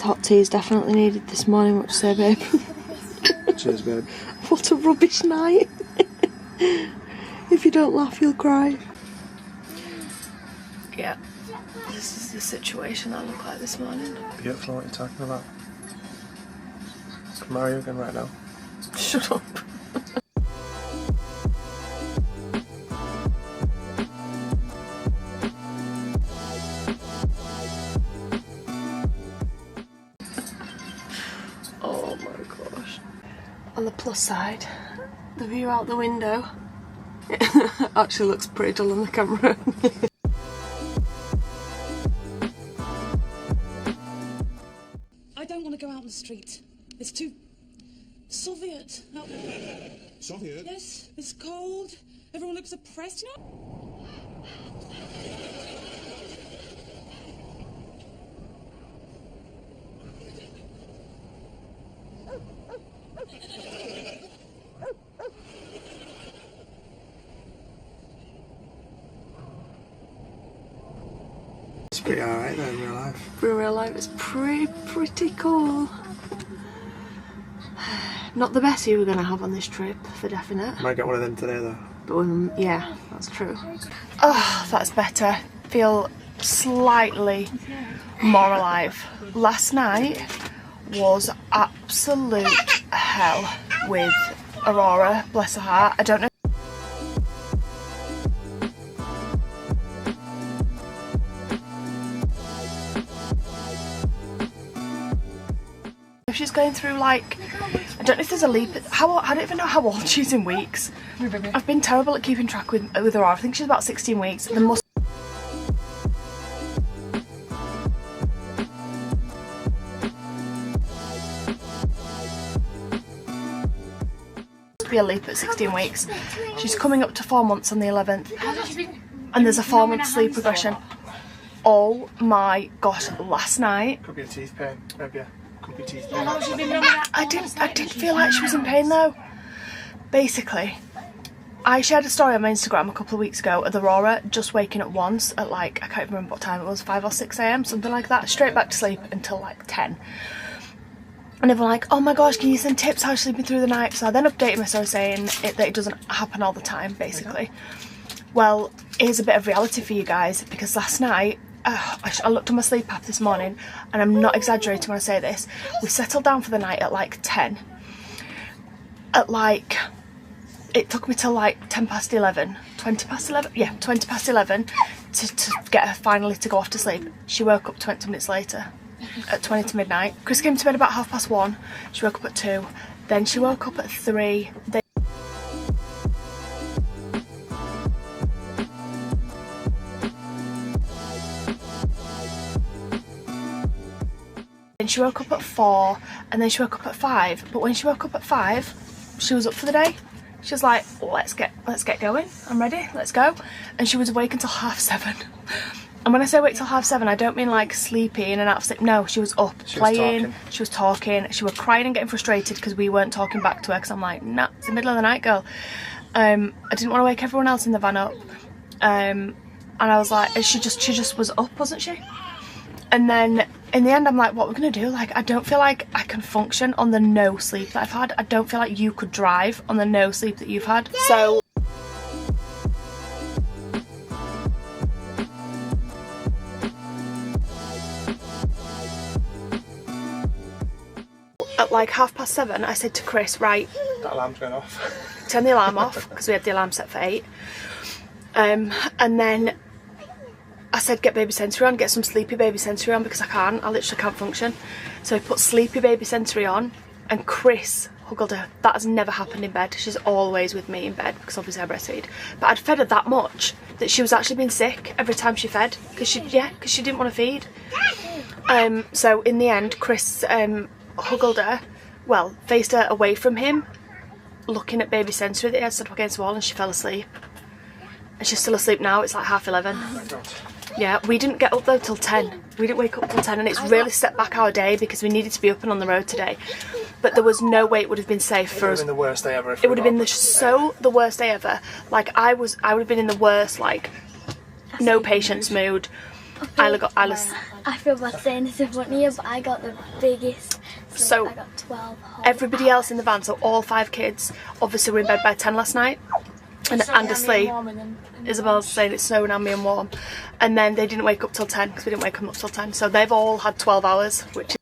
hot tea is definitely needed this morning. What do you say, babe? Cheers, babe. What a rubbish night. If you don't laugh, you'll cry. Yeah, this is the situation I look like this morning. Beautiful, what are you talking about? Can marry you again right now? Shut up. Oh my gosh. On the plus side, the view out the window actually looks pretty dull on the camera. I don't want to go out in the street. It's too Soviet. No. Soviet? Yes, it's cold. Everyone looks oppressed, you know? It's pretty alright though in real life. In real life it's pretty cool. Not the best view we're going to have on this trip, for definite. Might get one of them today though. But yeah, that's true. Oh, that's better. Feel slightly more alive. Last night was absolute hell with Aurora, bless her heart. I don't know if she's going through, like, I don't know if there's a leap. I don't even know how old she is in weeks. I've been terrible at keeping track with Aurora. I think she's about 16 weeks. There must be a leap at 16 weeks. She's coming up to 4 months on the 11th, and there's a 4-month sleep progression. Oh my gosh! Last night. Could be a teeth pain, maybe. Could be teeth pain. I didn't feel like she was in pain though. Basically, I shared a story on my Instagram a couple of weeks ago of Aurora just waking up once at, like, I can't remember what time it was, 5 or 6 a.m, something like that, straight back to sleep until like 10. And everyone like, oh my gosh, can you send tips how she's sleeping through the night? So I then updated my story saying that it doesn't happen all the time, basically. Well, here's a bit of reality for you guys, because last night, I looked on my sleep app this morning, and I'm not exaggerating when I say this, we settled down for the night at like 10. At like, it took me till like 10 past 11, 20 past 11? Yeah, 20 past 11 to get her finally to go off to sleep. She woke up 20 minutes later, at 20 to midnight. Chris came to bed about 1:30. She woke up at 2. Then she woke up at 3. Then she woke up at 4, and then she woke up at 5. But when she woke up at 5, she was up for the day. She was like, let's get going. I'm ready. Let's go. And she was awake until 7:30. And when I say wait till 7:30, I don't mean like sleepy in and out of sleep. No, she was up playing. She was talking. She was crying and getting frustrated because we weren't talking back to her. Because I'm like, nah, it's the middle of the night, girl. I didn't want to wake everyone else in the van up. And I was like, she just was up, wasn't she? And then in the end, I'm like, what we're gonna do? Like, I don't feel like I can function on the no sleep that I've had. I don't feel like you could drive on the no sleep that you've had. So at like 7:30, I said to Chris, right, That alarm's going off. turn the alarm off, because we had the alarm set for 8. And then I said, get baby sensory on, get some sleepy baby sensory on, because I literally can't function. So I put sleepy baby sensory on, and Chris huggled her. That has never happened in bed. She's always with me in bed, because obviously I breastfeed. But I'd fed her that much that she was actually being sick every time she fed, because she didn't want to feed. So in the end, Chris huggled her, well, faced her away from him, looking at baby sensory that he had stood up against the wall, and she fell asleep. And she's still asleep now. It's like 11:30. Oh my God. Yeah, we didn't get up though till 10. We didn't wake up till 10, and it's really set back our day because we needed to be up and on the road today. But there was no way it would have been safe for us. It would have been the worst day ever. It would have been the worst day ever. Like, I would have been in the worst, like, no patience mood. Isla's. I feel bad saying this in front of you, but I got the biggest. So I got 12 whole everybody else in the van, so all 5 kids, obviously were in bed by 10 last night. And asleep. Isabel's saying it's snowing and me and warm. And then they didn't wake up till 10 because we didn't wake them up till 10. So they've all had 12 hours, which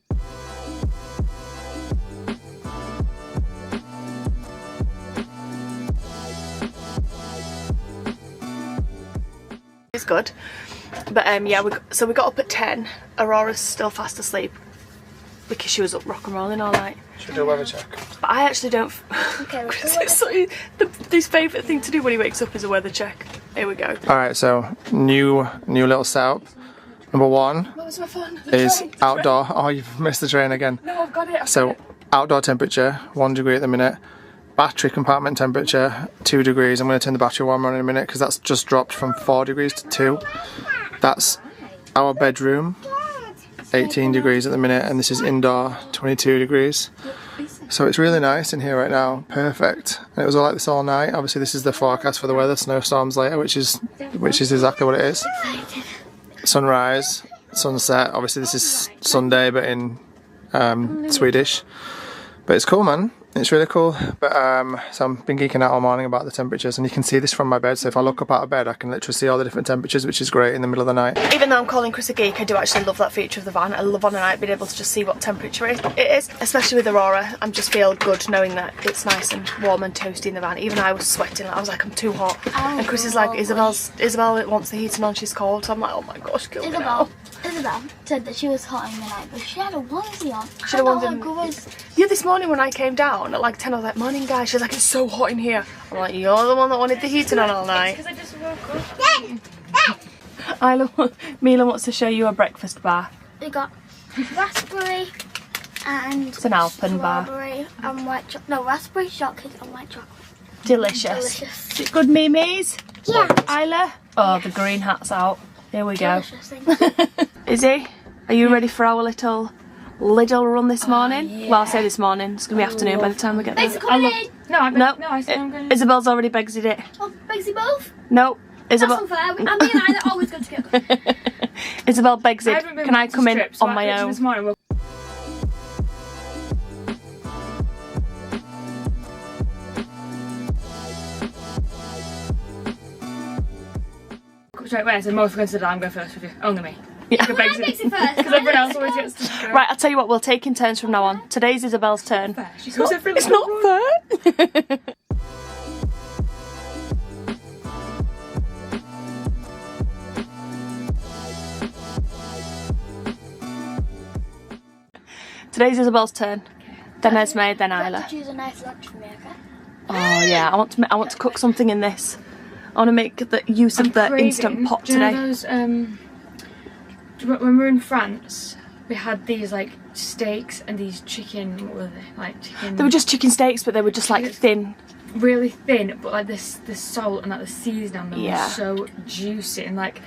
is good. But yeah, so we got up at 10. Aurora's still fast asleep because she was up rock and rolling all night. Should we do a weather check? But I actually don't. Okay, His favourite thing to do when he wakes up is a weather check. Here we go. Alright, so new little setup. Number 1 What was my phone? is outdoor. Oh, you've missed the train again. No, I've got it. So outdoor temperature, 1 degree at the minute. Battery compartment temperature, 2 degrees. I'm going to turn the battery warmer on in a minute because that's just dropped from 4 degrees to 2. That's our bedroom, 18 degrees at the minute, and this is indoor, 22 degrees. So it's really nice in here right now, perfect. And it was all like this all night. Obviously this is the forecast for the weather, snowstorms later, which is exactly what it is. Sunrise, sunset, obviously this is Sunday but in Swedish. But it's cool, man. It's really cool. But so I've been geeking out all morning about the temperatures, and you can see this from my bed. So if I look up out of bed, I can literally see all the different temperatures, which is great in the middle of the night. Even though I'm calling Chris a geek, I do actually love that feature of the van. I love on the night being able to just see what temperature it is, especially with Aurora. I just feel good knowing that it's nice and warm and toasty in the van. Even I was sweating. I was like, I'm too hot. And Chris is like, Isabel wants the heating on. She's cold. So I'm like, oh my gosh, kill me now. Isabel said that she was hot in the night, but she had a onesie on. She had a onesie. Yeah, this morning when I came down at like 10, I was like, morning guys. She's like, it's so hot in here. I'm like, you're the one that wanted the heating on all night. Because I just woke up. Mila wants to show you a breakfast bar. We got raspberry and It's an Alpen bar. strawberry and white chocolate. No, raspberry chocolate and white chocolate. Delicious. Delicious. Is it good, Mimis? Yeah. Isla? Oh, the green hat's out. Here we go. Delicious, thank you. Izzy, are you ready for our little run this morning? Yeah. Well, I say this morning. It's going to be afternoon by the time we get there. Thanks for coming in. I said I'm going to. Isabel's already begsed it. Oh, Begsy both? No. That's Isabel. unfair. I mean, I are always good together. Isabel begs it. Can I come in on my own? This morning, Straight away, I said, most consider I'm going first with you. Only me. Yeah. Begsy first. Because everyone else always gets to go. Right, I'll tell you what, we'll take in turns from now on. Today's Isabel's turn. She goes every It's little not fair. Today's Isabel's turn. Then Esme, then You have Isla. to choose a nice lunch for me, okay? Oh yeah, I want to cook something in this. I want to make the use of the instant pot Do you know today. those, when we were in France, we had these like steaks and these chicken, what were they? Like chicken. They were just chicken steaks, but they were just like thin. Really thin, but like this, the salt and like the seasoning on them Yeah. was so juicy, and like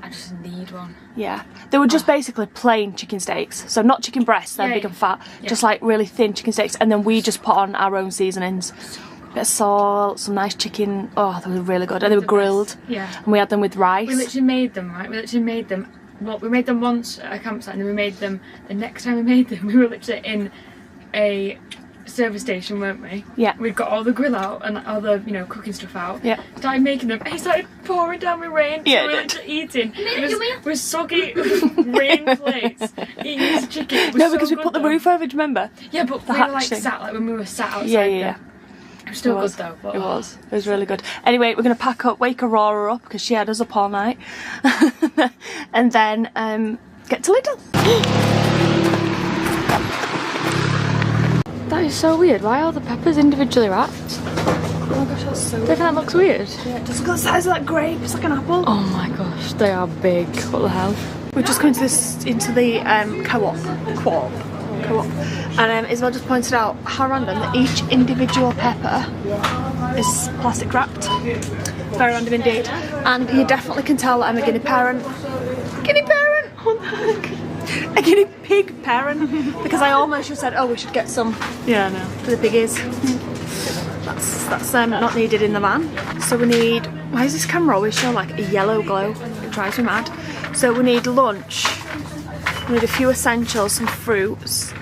I just need one. Yeah, they were just basically plain chicken steaks. So not chicken breasts, they're Yeah, big yeah. and fat. Yeah. Just like really thin chicken steaks, and then we just put on our own seasonings. Bit of salt, some nice chicken. Oh, they were really good, and they were grilled. Yeah. And we had them with rice. We literally made them, right? We literally made them. Well, we made them once at a campsite, and then we made them the next time we made them. We were literally in a service station, weren't we? Yeah. We'd got all the grill out and all the, you know, cooking stuff out. Yeah. Started making them. It started pouring down with rain. Yeah, so we it were did. literally eating. Did It you was, with soggy rain plates. Eating this chicken. It was No, so because we good, put the though. roof over. Do you remember? Yeah, but the we were like hatching. sat, like when we were sat outside. Yeah, yeah, yeah. It was still It was. good though. But, It was. It was really good. Anyway, we're going to pack up, wake Aurora up because she had us up all night, and then get to Lidl. That is so weird. Why are the peppers individually wrapped? Oh my gosh, that's so Do you think that looks weird? Yeah, just look at the size of that grape. It's like an apple. Oh my gosh, they are big. What the hell? We've just come into the co-op, and Isabel just pointed out how random that each individual pepper is plastic wrapped. Very random indeed. And you definitely can tell that I'm a guinea parent. Guinea parent? What the heck? A guinea pig parent. Because I almost just said, oh, we should get some. Yeah, no. For the piggies. That's not needed in the van. So we need. Why is this camera always showing like a yellow glow? It drives me mad. So we need lunch, we need a few essentials, some fruits,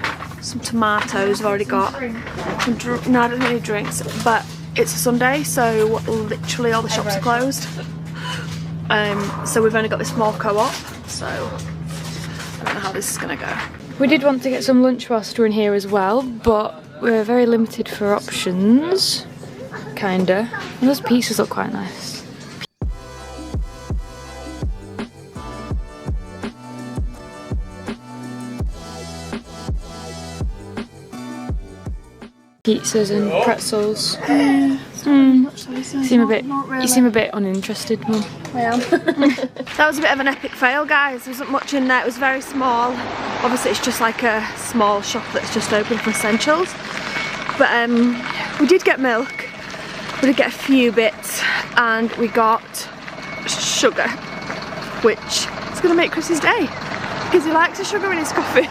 some tomatoes we've already got. No, I don't need any drinks, but it's a Sunday, so literally all the shops are closed. So we've only got this small co-op, so I don't know how this is gonna go. We did want to get some lunch whilst we're in here as well, but we're very limited for options, kinda. And those pizzas look quite nice. Pizzas and pretzels. You seem a bit uninterested, Mum. I am. That was a bit of an epic fail, guys. There wasn't much in there. It was very small. Obviously, it's just like a small shop that's just open for essentials. But we did get milk. We did get a few bits, and we got sugar, which is going to make Chris's day because he likes the sugar in his coffee.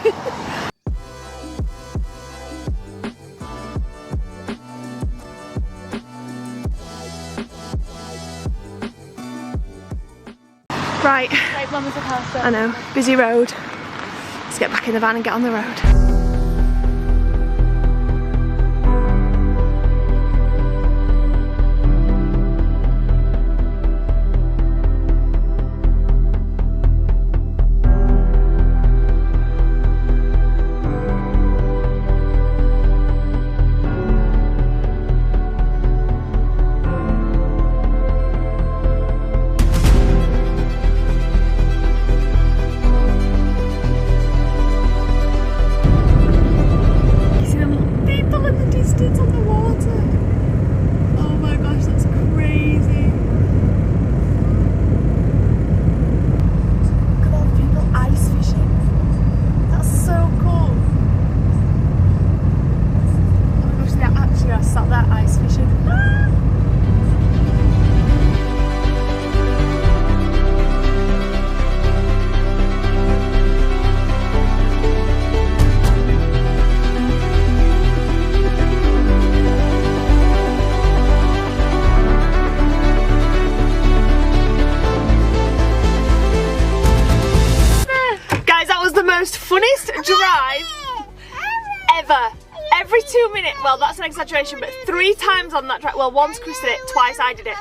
Right, I know, busy road. Let's get back in the van and get on the road. Funniest drive ever. Every 2 minutes, well that's an exaggeration, but 3 times on that drive. Well, once Chris did it, twice I did it.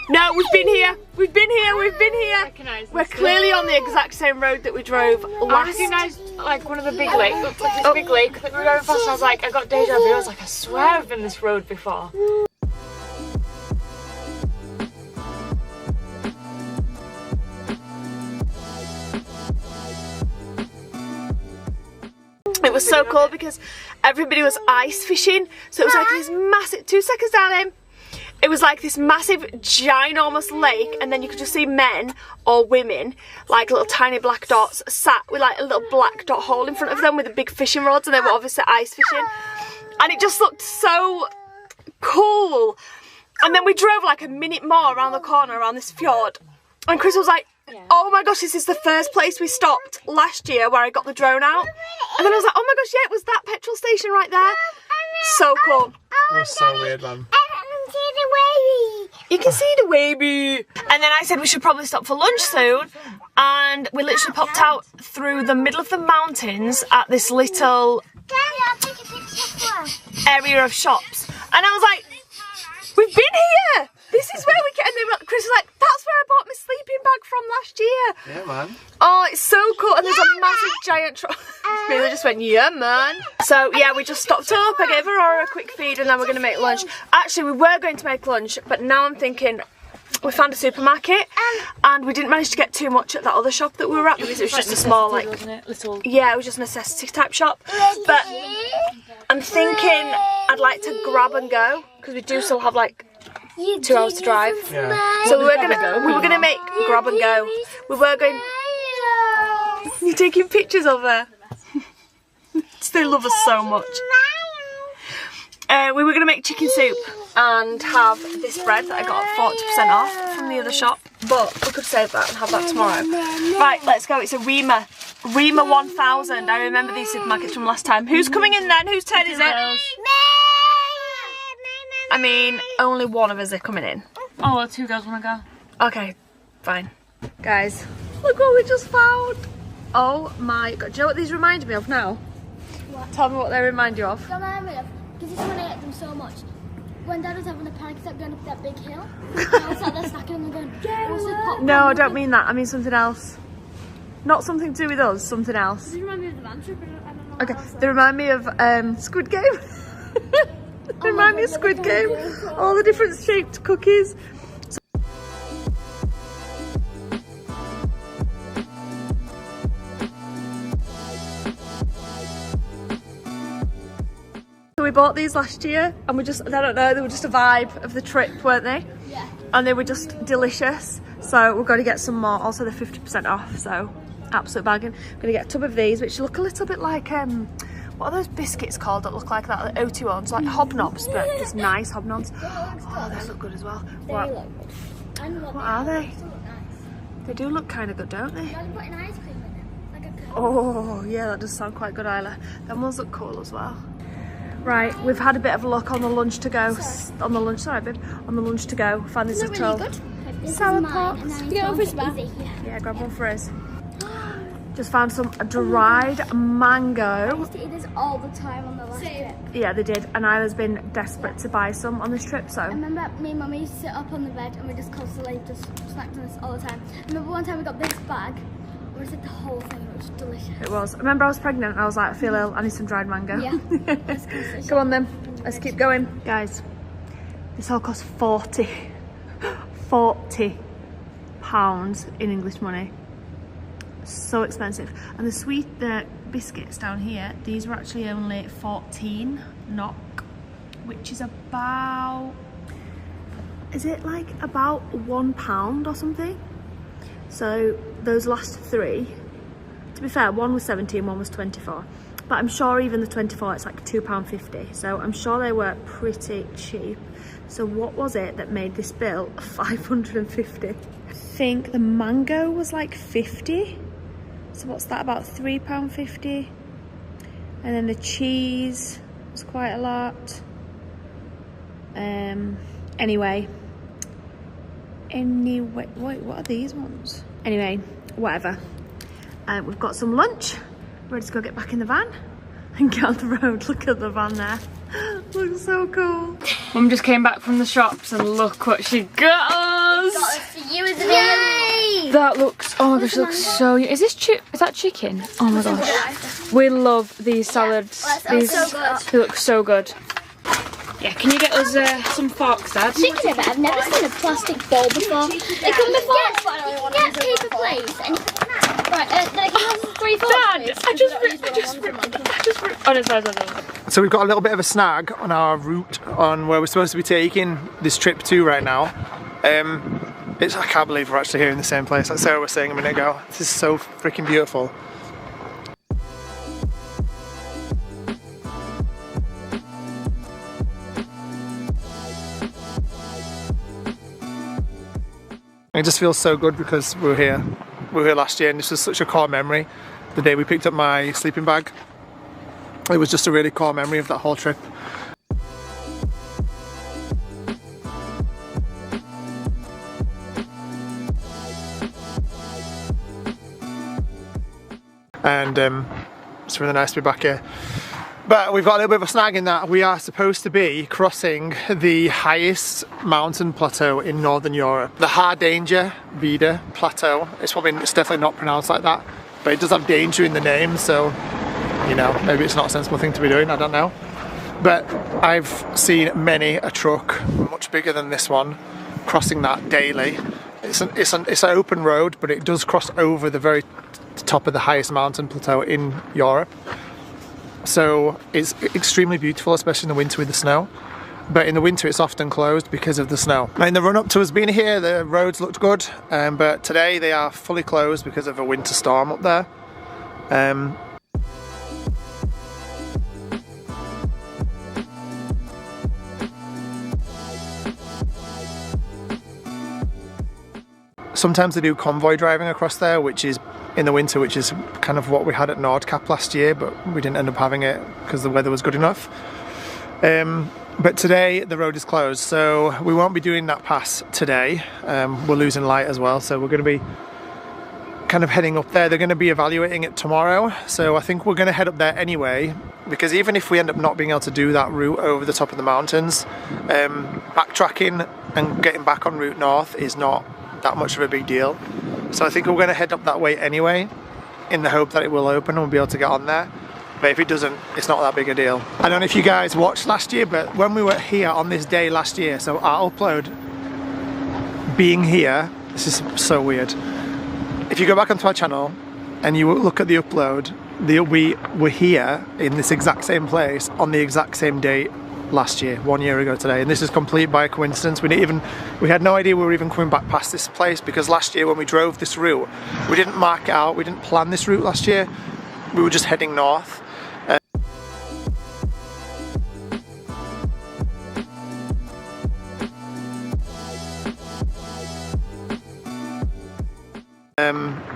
No, we've been here, we've been here, we've been here. We're clearly on the exact same road that we drove last. I recognised like one of the big lakes, looked like this big lake that we were going past, and I was like, I got deja vu, I was like, I swear I've been this road before. It was so cool because everybody was ice fishing, so it was like this massive, 2 seconds darling, it was like this massive ginormous lake, and then you could just see men or women, like little tiny black dots, sat with like a little black dot hole in front of them with the big fishing rods, and they were obviously ice fishing, and it just looked so cool. And then we drove like a minute more around the corner around this fjord, and Chris was like, oh my gosh, this is the first place we stopped last year where I got the drone out. And then I was like, oh my gosh, yeah, it was that petrol station right there. So cool. It was so weird, man. You can see the wavy. And then I said we should probably stop for lunch soon. And we literally popped out through the middle of the mountains at this little area of shops. And I was like, we've been here. This is where we get, and then Chris was like, that's where I bought my sleeping bag from last year. Yeah, man. Oh, it's so cool. And there's a massive giant truck. Mila just went, yeah, man. So, yeah, we just stopped up. I gave Aurora a quick feed, and then we're going to make lunch. Actually, we were going to make lunch, but now I'm thinking, we found a supermarket, and we didn't manage to get too much at that other shop that we were at, because it was just a small, like, yeah, it was just a necessity type shop. But I'm thinking I'd like to grab and go, because we do still have, like, 2 hours to drive. Yeah. So we were gonna make grab and go. We were going. You're taking pictures of her. They love us so much. We were gonna make chicken soup and have this bread that I got at 40% off from the other shop, but we could save that and have that tomorrow. Right, let's go. It's a Rima 1000. I remember these supermarkets from last time. Who's coming in then? Whose turn is it? I mean, only one of us are coming in. Oh, well, 2 girls want to go. Okay, fine. Guys, Look what we just found. Oh my god. Do you know what these remind me of now? What? Tell me what they remind you of. Don't mind me, because this one I ate them so much. When Dad was having a panic attack going up that big hill, I was sat there snacking and going, what's this popcorn? No, I don't mean that. I mean something else. Not something to do with us, something else. They remind me of the van trip, I don't know. Okay, they remind me of Squid Game. They remind me of Squid Game. All the different shaped cookies. So we bought these last year and we just, I don't know, they were just a vibe of the trip, weren't they? Yeah. And they were just delicious. So we're going to get some more. Also they're 50% off, so absolute bargain. I'm going to get a tub of these, which look a little bit like, what are those biscuits called that look like that? The O2 ones, like hobnobs, but just nice hobnobs. Oh, they look good as well. They What, look good. what are they? They look nice. They do look kind of good, don't they? Dad putting ice cream in them, like a cone. Oh, yeah, that does sound quite good, Isla. Them ones look cool as well. Right, we've had a bit of a look on the lunch to go. On the lunch, sorry, babe. On the lunch to go. Found this Isn't it little really good? This sour is mine, pops. and then You it's get one for going us, to Izzy. Yeah, grab one for us. Just found some dried mango. I used to eat this all the time on the last trip. Yeah, they did. And Isla's been desperate to buy some on this trip, I so. remember me and Mummy used to sit up on the bed and we just constantly just snacked on this all the time. I remember one time we got this bag and we just ate the whole thing and it was delicious. It was. I remember I was pregnant and I was like, I feel ill, I need some dried mango. Yeah. Let's go to the Go on then, let's keep going. Guys, this all cost 40 pounds in English money. So expensive. And the biscuits down here, these were actually only 14 knock, which is about, is it like about £1 or something? So those last three, to be fair, one was 17, one was 24. But I'm sure even the 24, it's like £2.50. So I'm sure they were pretty cheap. So what was it that made this bill 550? I think the mango was like 50. So what's that, about £3.50? And then the cheese was quite a lot. Anyway, wait, what are these ones? Anyway, whatever. We've got some lunch. Ready to go get back in the van and get on the road. Look at the van there. Looks so cool. Mum just came back from the shops and look what she got us. Yay! That looks, oh my gosh, it looks so, is that chicken? Oh my gosh. We love these salads. These, they look so good. Yeah, can you get us some forks, Dad? Thinking of it, I've never seen a plastic bowl before. They come before. You can get paper plates and right, then I can have 3 forks. Dad, I just oh no, sorry. So we've got a little bit of a snag on our route on where we're supposed to be taking this trip to right now. I can't believe we're actually here in the same place, like Sarah was saying a minute ago. This is so freaking beautiful. It just feels so good because we were here last year and this was such a core memory. The day we picked up my sleeping bag, it was just a really core memory of that whole trip. And it's really nice to be back here. But we've got a little bit of a snag in that we are supposed to be crossing the highest mountain plateau in Northern Europe. The Hardanger Vida Plateau. It's definitely not pronounced like that, but it does have danger in the name, so, you know, maybe it's not a sensible thing to be doing, I don't know. But I've seen many a truck, much bigger than this one, crossing that daily. It's an open road, but it does cross over the very top of the highest mountain plateau in Europe. So it's extremely beautiful, especially in the winter with the snow. But in the winter it's often closed because of the snow. Now, in the run up to us being here, the roads looked good, but today they are fully closed because of a winter storm up there. Sometimes they do convoy driving across there, which is in the winter, which is kind of what we had at Nordkapp last year, but we didn't end up having it because the weather was good enough. But today the road is closed, so we won't be doing that pass today. We're losing light as well, so we're going to be kind of heading up there. They're going to be evaluating it tomorrow, so I think we're going to head up there anyway, because even if we end up not being able to do that route over the top of the mountains, backtracking and getting back on route north is not that much of a big deal. So I think we're going to head up that way anyway, in the hope that it will open and we'll be able to get on there. But if it doesn't, it's not that big a deal. I don't know if you guys watched last year, but when we were here on this day last year, so our upload being here, this is so weird. If you go back onto our channel and you look at the upload, we were here in this exact same place on the exact same date last year, 1 year ago today, and this is complete by coincidence. We had no idea we were even coming back past this place, because last year when we drove this route, we didn't mark it out, we didn't plan this route last year, we were just heading north.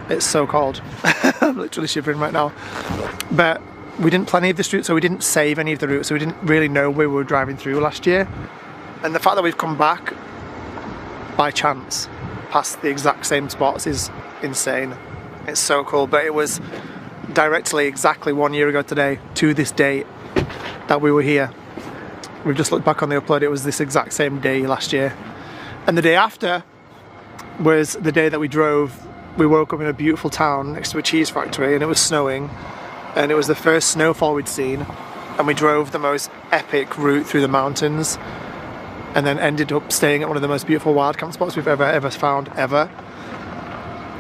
It's so cold. I'm literally shivering right now. But we didn't plan any of this route, so we didn't save any of the route, so we didn't really know where we were driving through last year. And the fact that we've come back by chance past the exact same spots is insane. It's so cool. But it was directly exactly 1 year ago today, to this date, that we were here. We've just looked back on the upload, it was this exact same day last year. And the day after was the day that we drove. We woke up in a beautiful town next to a cheese factory, and it was snowing, and it was the first snowfall we'd seen, and we drove the most epic route through the mountains, and then ended up staying at one of the most beautiful wild camp spots we've ever found, ever.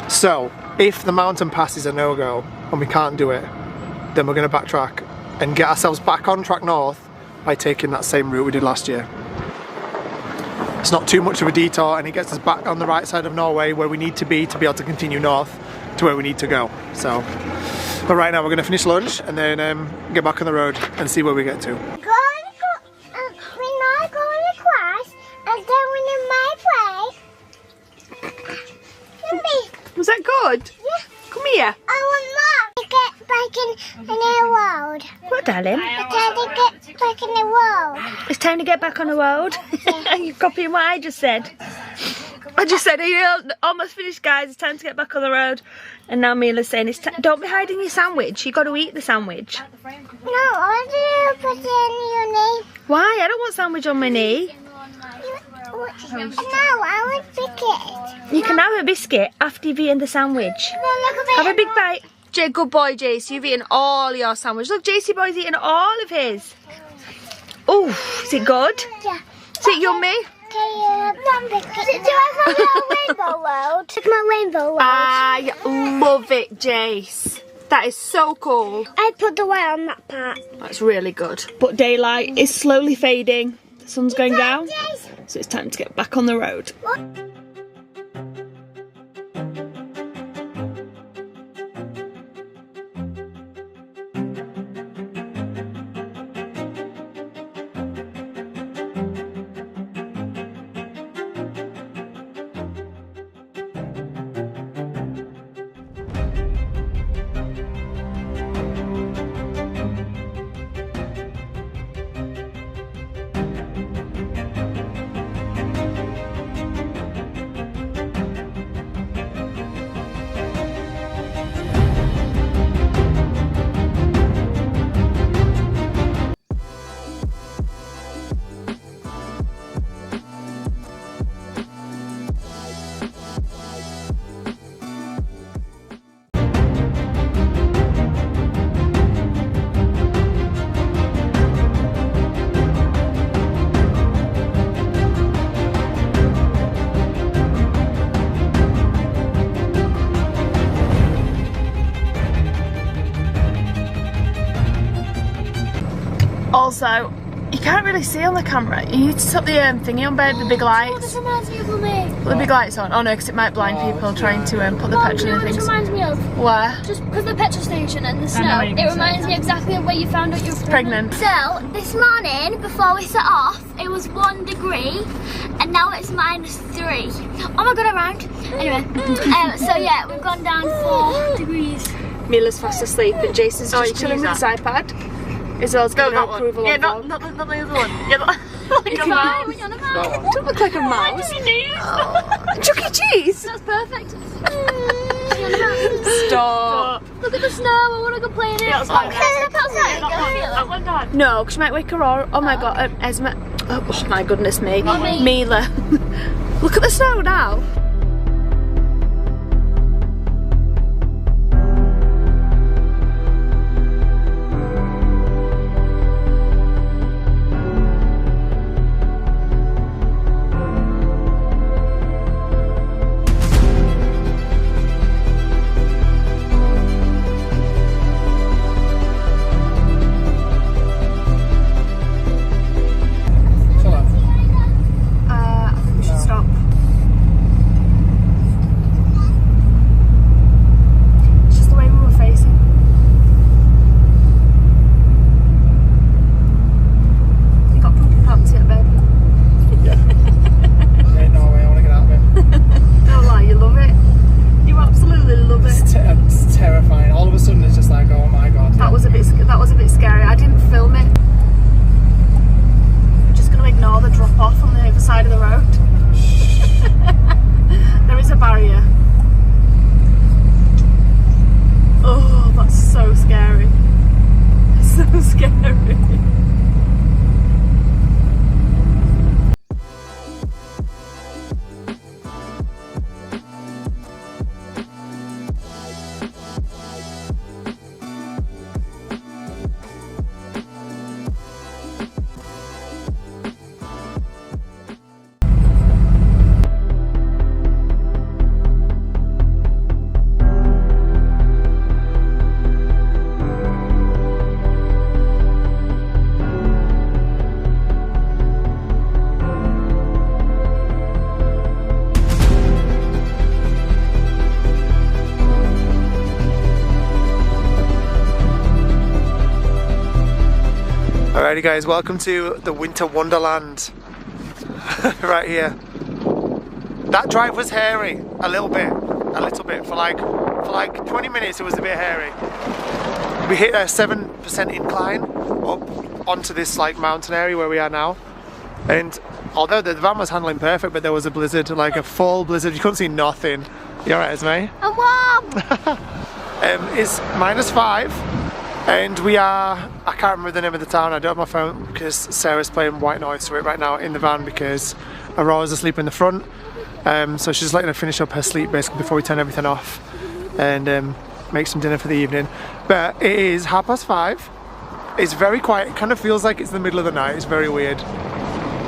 So if the mountain pass is a no-go and we can't do it, then we're going to backtrack and get ourselves back on track north by taking that same route we did last year. It's not too much of a detour, and it gets us back on the right side of Norway where we need to be able to continue north to where we need to go. So, but right now we're going to finish lunch and then get back on the road and see where we get to. We're not going across and going in my place. Was that good? Yeah. Come here. I want Mom to get back in the world. What, darling? I got to get back in the world. It's time to get back on the road. You're copying what I just said. I just said, are you almost finished, guys? It's time to get back on the road. And now Mila's saying, don't be hiding your sandwich. You got to eat the sandwich. No, I want to put it in your knee. Why? I don't want sandwich on my knee. No, I want biscuit. You can have a biscuit after you've eaten the sandwich. Have a big bite. Good boy, Jace. You've eaten all your sandwich. Look, JC boy's eating all of his. Oh, is it good? Yeah. Is it yummy? Do I want a rainbow world? It's my rainbow world. I love it, Jace. That is so cool. I put the white on that part. That's really good. But daylight is slowly fading. The sun's going down. So it's time to get back on the road. Also, you can't really see on the camera. You need to put the thingy on, babe, the big lights. This reminds me of Mummy. Put the big lights on. Oh no, because it might blind people trying to put the petrol in This things. reminds me of Where? just because the petrol station and the snow. It reminds me exactly of where you found out you were Pregnant. So this morning, before we set off, it was 1 degree, and now it's -3. Oh my god, I rhymed. Anyway, so yeah, we've gone down 4 degrees. Mila's fast asleep and Jason's just chilling with his iPad. As well as giving her approval Yeah, on not vlog. the other one. Yeah, like a mouse. When you're on a mouse. Don't look like a mouse. Chuck E. Cheese. That's perfect. in the house. Stop. Look at the snow. I want to go play in it. Yeah, it's fine. That one done. No, because you might wake Aurora. Oh my god, Esme. Oh my goodness me. Mummy. Mila. Look at the snow now. I think we should stop. It's just the way we were facing. You got pumpkin pants yet, babe? Ain't no way I want to get out of it. Don't lie, you love it. You absolutely love it. It's terrifying. All of a sudden it's just like, oh my god. That was a bit scary. I didn't film it. I'm just going to ignore the drop off on the other side of the road. There is a barrier. Oh, that's so scary. So scary. Alrighty guys, welcome to the winter wonderland. Right here. That drive was hairy, a little bit. For like 20 minutes it was a bit hairy. We hit a 7% incline up onto this like mountain area where we are now. And although the van was handling perfect, but there was a blizzard, like a full blizzard. You couldn't see nothing. You alright, Esme? I'm warm. It's -5. And we are, I can't remember the name of the town, I don't have my phone because Sarah's playing white noise to it right now in the van because Aurora's asleep in the front. So she's just letting her finish up her sleep basically before we turn everything off and make some dinner for the evening. But it is 5:30. It's very quiet, it kind of feels like it's the middle of the night, it's very weird.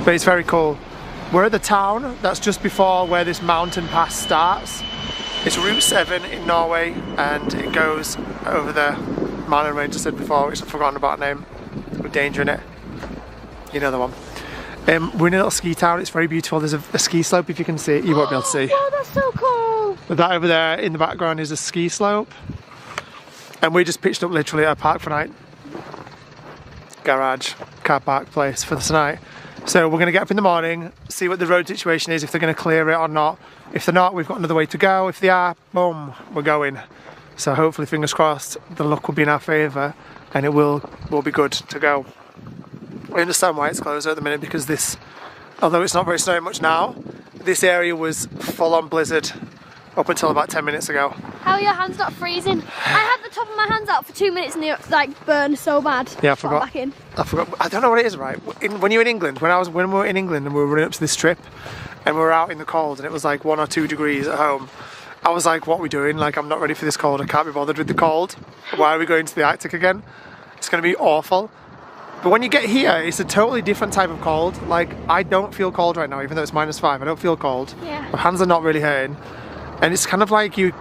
But it's very cool. We're at the town that's just before where this mountain pass starts. It's Route 7 in Norway and it goes over the mountain range I said before, which I've forgotten about the name, with danger in it. You know the one. We're in a little ski town, it's very beautiful. There's a ski slope, if you can see it. You won't be able to see. Oh, that's so cool. But that over there in the background is a ski slope. And we just pitched up literally at a park for night. Garage, car park place for tonight. So we're going to get up in the morning, see what the road situation is, if they're going to clear it or not. If they're not, we've got another way to go. If they are, boom, we're going. So hopefully, fingers crossed, the luck will be in our favour and it will be good to go. I understand why it's closed at the minute because this, although it's not very snowy much now, this area was full on blizzard up until about 10 minutes ago. How are your hands not freezing? I had the top of my hands out for 2 minutes and they like burned so bad. Yeah, I forgot. Back in. I forgot. I don't know what it is, right? When you're in England, when we were in England and we were running up to this trip and we were out in the cold and it was like 1 or 2 degrees at home, I was like, what are we doing? Like, I'm not ready for this cold. I can't be bothered with the cold. Why are we going to the Arctic again? It's going to be awful. But when you get here, it's a totally different type of cold. Like, I don't feel cold right now, even though it's -5. I don't feel cold. Yeah. My hands are not really hurting. And it's kind of like I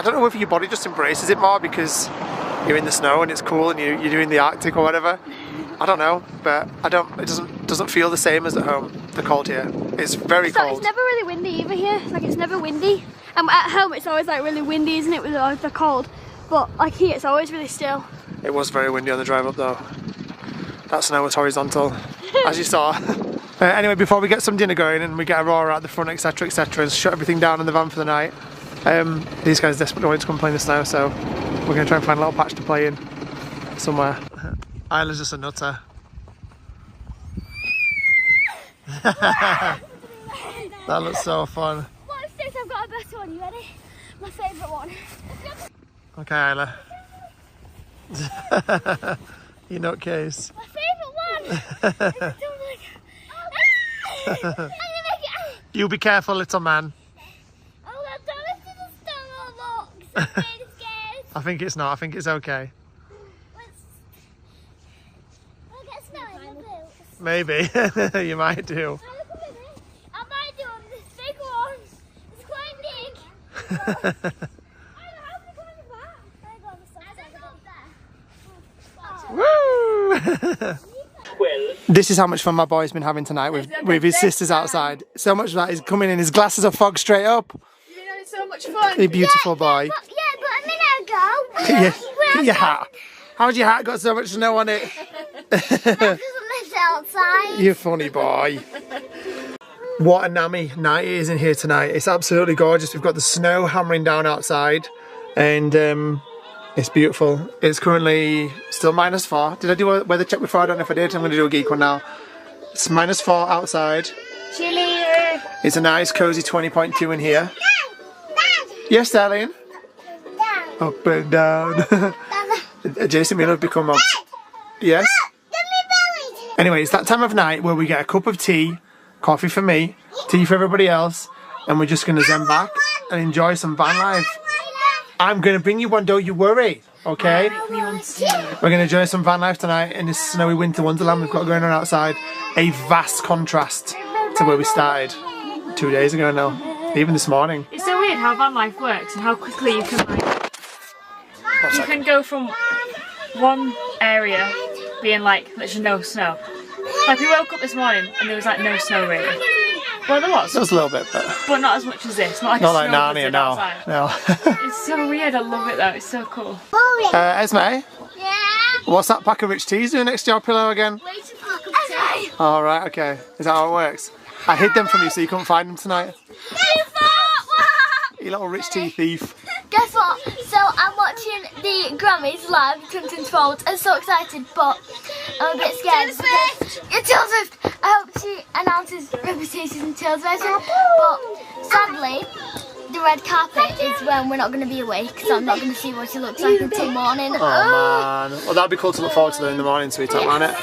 don't know if your body just embraces it more because you're in the snow and it's cool and you're doing the Arctic or whatever. I don't know, but it doesn't feel the same as at home, the cold here. It's very cold. It's never really windy either here. Like, it's never windy. At home it's always like really windy, isn't it, with like the cold. But like here it's always really still. It was very windy on the drive up though. That snow was horizontal, as you saw. Anyway, before we get some dinner going and we get Aurora at the front, etc, etc, and shut everything down in the van for the night, these guys desperately wanted to come play in the snow, so we're going to try and find a little patch to play in somewhere. Isla's just a nutter. That looks so fun. Watch this, I've got a better one, you ready? my favourite one. Okay, Isla. You nutcase. My favourite one. You be careful, little man. Oh, that's honest to the stomach looks. I'm really scared. I think it's not. I think it's okay. I'll get snow in my boots. Maybe. You might do. Oh, look at me. I might do on this big one. It's quite big. This is how much fun my boy's been having tonight with his sisters outside. So much of that is coming in. His glasses are fogged straight up. You've been having so much fun. You beautiful boy. But a minute ago. Your hat. How's your hat got so much snow on it? Doesn't live outside. You funny boy. What a nammy night it is in here tonight. It's absolutely gorgeous. We've got the snow hammering down outside and it's beautiful. It's currently still -4. Did I do a weather check before? I don't know if I did. I'm going to do a geek one now. It's -4 outside. Chilly. It's a nice cozy 20.2 in here. Yes, darling. Up and down. Jason Miller have become up. Yes? Anyway, it's that time of night where we get a cup of tea, coffee for me, tea for everybody else, and we're just going to zen back and enjoy some van life. I'm going to bring you one, don't you worry, okay? We're going to enjoy some van life tonight in this snowy winter wonderland we've got going on outside. A vast contrast to where we started 2 days ago now, even this morning. It's so weird how van life works and how quickly you can can go from one area being like literally no snow. Like we woke up this morning and there was like no snow really. Well, there was. There was a little bit, but not as much as this. Not like Narnia, no. No. It's so weird. I love it though. It's so cool. Esme, Yeah. what's that pack of rich teas doing next to your pillow again? Wait a pack of tea. All right, okay. Is that how it works? I hid them from you so you couldn't find them tonight. You little rich tea thief. Guess what? So I'm watching the Grammys live, 2012. I'm so excited, but I'm a bit scared because it's Taylor Swift. I hope she announces Reputation in Taylor's version, but sadly, the red carpet is when we're not going to be awake, so I'm not going to see what she looks like until morning. Oh man. Well, that'd be cool to look forward to in the morning, sweetheart, won't it?